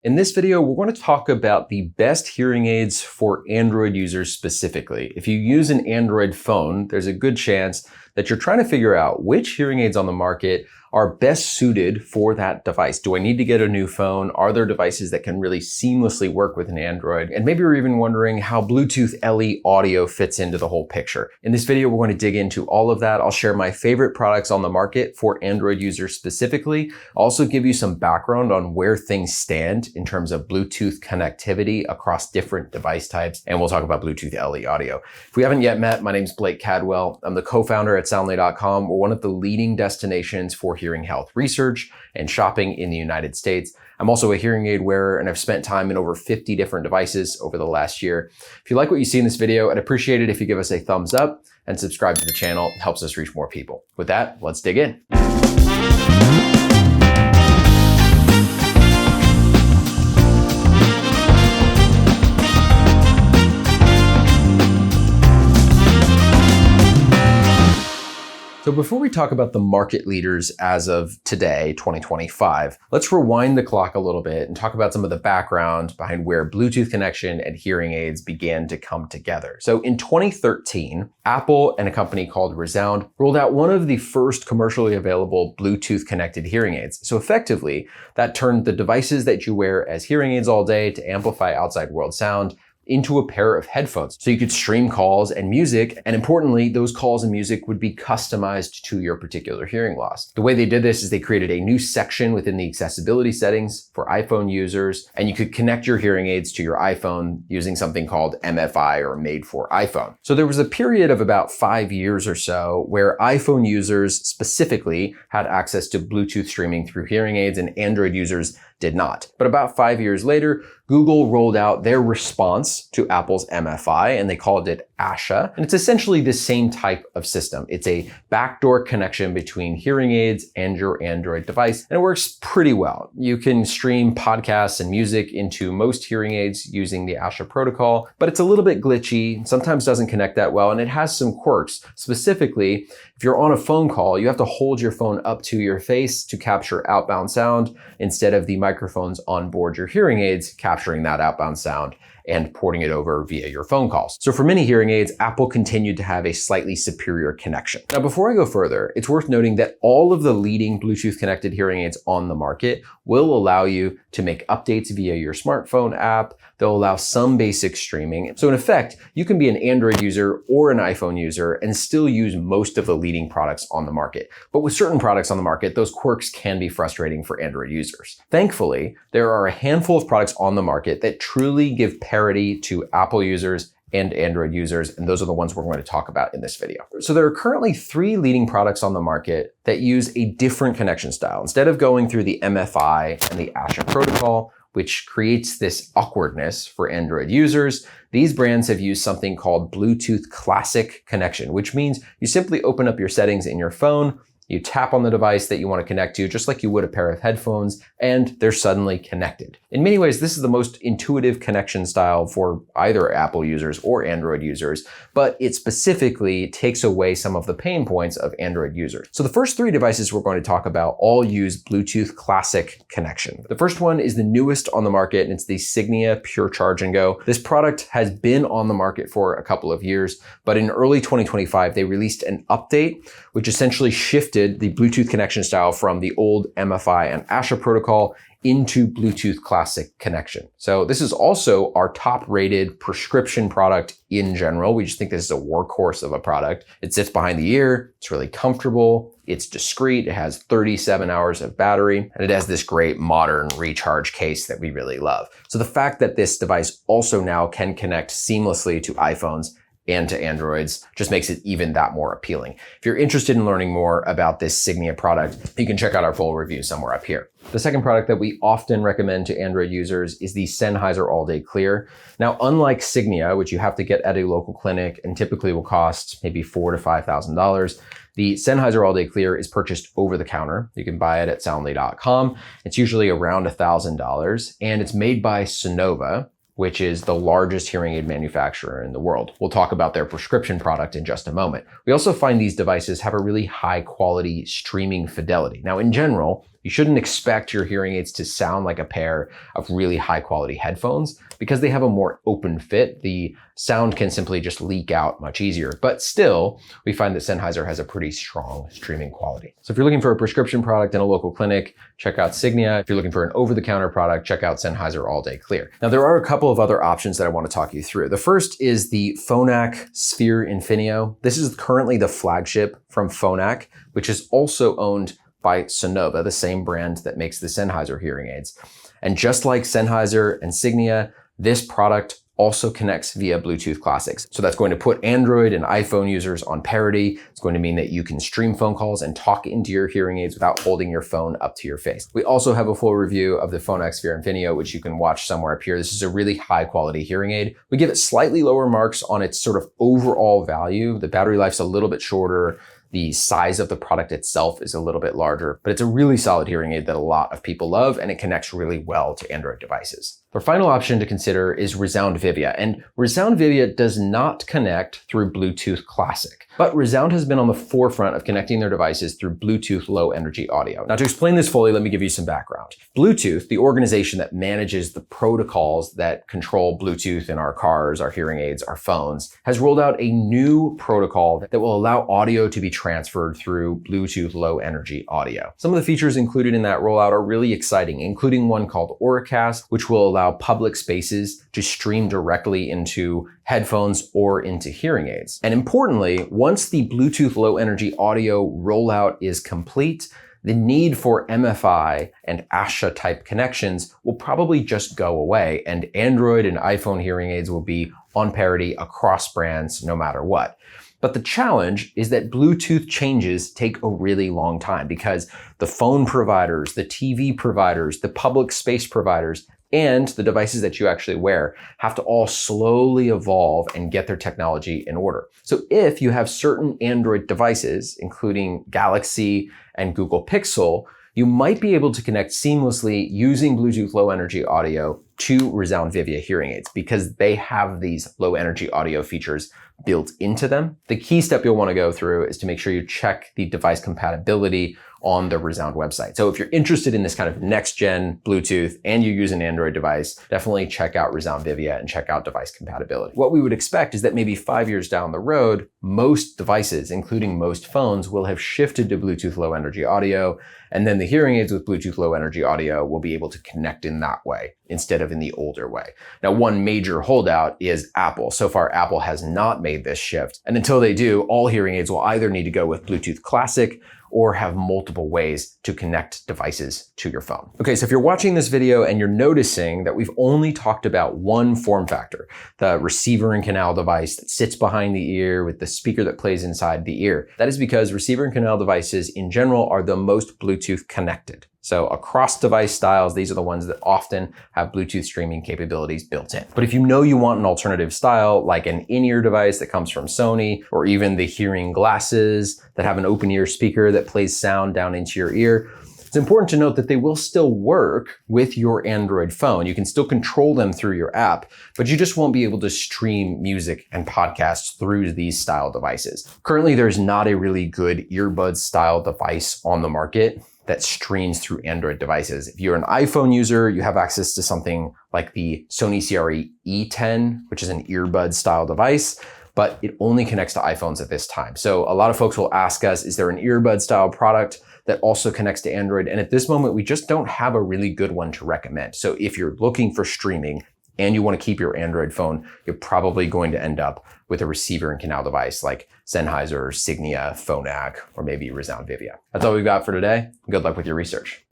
In this video, we're going to talk about the best hearing aids for Android users specifically. If you use an Android phone, there's a good chance that you're trying to figure out which hearing aids on the market are best suited for that device. Do I need to get a new phone? Are there devices that can really seamlessly work with an Android? And maybe you're even wondering how Bluetooth LE audio fits into the whole picture. In this video, we're going to dig into all of that. I'll share my favorite products on the market for Android users specifically. I'll also give you some background on where things stand in terms of Bluetooth connectivity across different device types. And we'll talk about Bluetooth LE audio. If we haven't yet met, my name's Blake Cadwell. I'm the co-founder at Soundly.com. We're one of the leading destinations for hearing health research and shopping in the United States. I'm also a hearing aid wearer, and I've spent time in over 50 different devices over the last year. If you like what you see in this video, I'd appreciate it if you give us a thumbs up and subscribe to the channel. It helps us reach more people. With that, let's dig in. So before we talk about the market leaders as of today, 2025, let's rewind the clock a little bit and talk about some of the background behind where Bluetooth connection and hearing aids began to come together. So in 2013, Apple and a company called Resound rolled out one of the first commercially available Bluetooth connected hearing aids. So effectively, that turned the devices that you wear as hearing aids all day to amplify outside world sound into a pair of headphones. So you could stream calls and music, and importantly, those calls and music would be customized to your particular hearing loss. The way they did this is they created a new section within the accessibility settings for iPhone users, and you could connect your hearing aids to your iPhone using something called MFI, or Made for iPhone. So there was a period of about 5 years or so where iPhone users specifically had access to Bluetooth streaming through hearing aids and Android users did not. But about 5 years later, Google rolled out their response to Apple's MFI, and they called it ASHA. And it's essentially the same type of system. It's a backdoor connection between hearing aids and your Android device, and it works pretty well. You can stream podcasts and music into most hearing aids using the ASHA protocol, but it's a little bit glitchy, sometimes doesn't connect that well, and it has some quirks. Specifically, if you're on a phone call, you have to hold your phone up to your face to capture outbound sound instead of the microphones on board your hearing aids capturing that outbound sound and porting it over via your phone calls. So for many hearing aids, Apple continued to have a slightly superior connection. Now, before I go further, it's worth noting that all of the leading Bluetooth connected hearing aids on the market will allow you to make updates via your smartphone app. They'll allow some basic streaming. So in effect, you can be an Android user or an iPhone user and still use most of the leading products on the market. But with certain products on the market, those quirks can be frustrating for Android users. Thankfully, there are a handful of products on the market that truly give parity to Apple users and Android users, and those are the ones we're going to talk about in this video. So there are currently 3 leading products on the market that use a different connection style. Instead of going through the MFI and the ASHA protocol, which creates this awkwardness for Android users, these brands have used something called Bluetooth Classic Connection, which means you simply open up your settings in your phone, you tap on the device that you want to connect to, just like you would a pair of headphones, and they're suddenly connected. In many ways, this is the most intuitive connection style for either Apple users or Android users, but it specifically takes away some of the pain points of Android users. So the first 3 devices we're going to talk about all use Bluetooth Classic Connection. The first one is the newest on the market, and it's the Signia Pure Charge&Go. This product has been on the market for a couple of years, but in early 2025, they released an update, which essentially shifted the Bluetooth connection style from the old MFI and ASHA protocol into Bluetooth Classic Connection. So this is also our top rated prescription product in general. We just think this is a workhorse of a product. It sits behind the ear, it's really comfortable, it's discreet, it has 37 hours of battery, and it has this great modern recharge case that we really love. So the fact that this device also now can connect seamlessly to iPhones and to Androids just makes it even that more appealing. If you're interested in learning more about this Signia product, you can check out our full review somewhere up here. The second product that we often recommend to Android users is the Sennheiser All Day Clear. Now, unlike Signia, which you have to get at a local clinic and typically will cost maybe $4,000 to $5,000, the Sennheiser All Day Clear is purchased over the counter. You can buy it at Soundly.com. It's usually around $1,000, and it's made by Sonova, which is the largest hearing aid manufacturer in the world. We'll talk about their prescription product in just a moment. We also find these devices have a really high quality streaming fidelity. Now, in general, You shouldn't expect your hearing aids to sound like a pair of really high quality headphones because they have a more open fit. The sound can simply just leak out much easier. But still, we find that Sennheiser has a pretty strong streaming quality. So if you're looking for a prescription product in a local clinic, check out Signia. If you're looking for an over-the-counter product, check out Sennheiser All Day Clear. Now, there are a couple of other options that I want to talk you through. The first is the Phonak Sphere Infinio. This is currently the flagship from Phonak, which is also owned by Sonova, the same brand that makes the Sennheiser hearing aids. And just like Sennheiser and Signia, this product also connects via Bluetooth Classics. So that's going to put Android and iPhone users on parity. It's going to mean that you can stream phone calls and talk into your hearing aids without holding your phone up to your face. We also have a full review of the Phonak Sphere Infinio, which you can watch somewhere up here. This is a really high quality hearing aid. We give it slightly lower marks on its sort of overall value. The battery life's a little bit shorter. The size of the product itself is a little bit larger, but it's a really solid hearing aid that a lot of people love, and it connects really well to Android devices. The final option to consider is Resound Vivia, and Resound Vivia does not connect through Bluetooth Classic, but Resound has been on the forefront of connecting their devices through Bluetooth Low Energy Audio. Now, to explain this fully, let me give you some background. Bluetooth, the organization that manages the protocols that control Bluetooth in our cars, our hearing aids, our phones, has rolled out a new protocol that will allow audio to be transferred through Bluetooth Low Energy Audio. Some of the features included in that rollout are really exciting, including one called Auracast, which will allow public spaces to stream directly into headphones or into hearing aids. And importantly, once the Bluetooth Low Energy Audio rollout is complete, the need for MFI and ASHA type connections will probably just go away, and Android and iPhone hearing aids will be on parity across brands no matter what. But the challenge is that Bluetooth changes take a really long time because the phone providers, the TV providers, the public space providers, and the devices that you actually wear have to all slowly evolve and get their technology in order. So if you have certain Android devices, including Galaxy and Google Pixel, you might be able to connect seamlessly using Bluetooth Low Energy Audio to Resound Vivia hearing aids because they have these low energy audio features built into them. The key step you'll want to go through is to make sure you check the device compatibility on the Resound website. So if you're interested in this kind of next gen Bluetooth and you use an Android device, definitely check out Resound Vivia and check out device compatibility. What we would expect is that maybe 5 years down the road, most devices, including most phones, will have shifted to Bluetooth Low Energy Audio, and then the hearing aids with Bluetooth Low Energy Audio will be able to connect in that way instead of in the older way. Now, one major holdout is Apple. So far, Apple has not made this shift. And until they do, all hearing aids will either need to go with Bluetooth Classic or have multiple ways to connect devices to your phone. Okay, so if you're watching this video and you're noticing that we've only talked about one form factor, the receiver and canal device that sits behind the ear with the speaker that plays inside the ear, that is because receiver and canal devices in general are the most Bluetooth connected. So across device styles, these are the ones that often have Bluetooth streaming capabilities built in. But if you know you want an alternative style, like an in-ear device that comes from Sony, or even the hearing glasses that have an open ear speaker that plays sound down into your ear, it's important to note that they will still work with your Android phone. You can still control them through your app, but you just won't be able to stream music and podcasts through these style devices. Currently, there's not a really good earbud-style device on the market that streams through Android devices. If you're an iPhone user, you have access to something like the Sony CRE E10, which is an earbud style device, but it only connects to iPhones at this time. So a lot of folks will ask us, is there an earbud style product that also connects to Android? And at this moment, we just don't have a really good one to recommend. So if you're looking for streaming and you want to keep your Android phone, you're probably going to end up with a receiver and canal device like Sennheiser, Signia, Phonak, or maybe Resound Vivia. That's all we've got for today. Good luck with your research.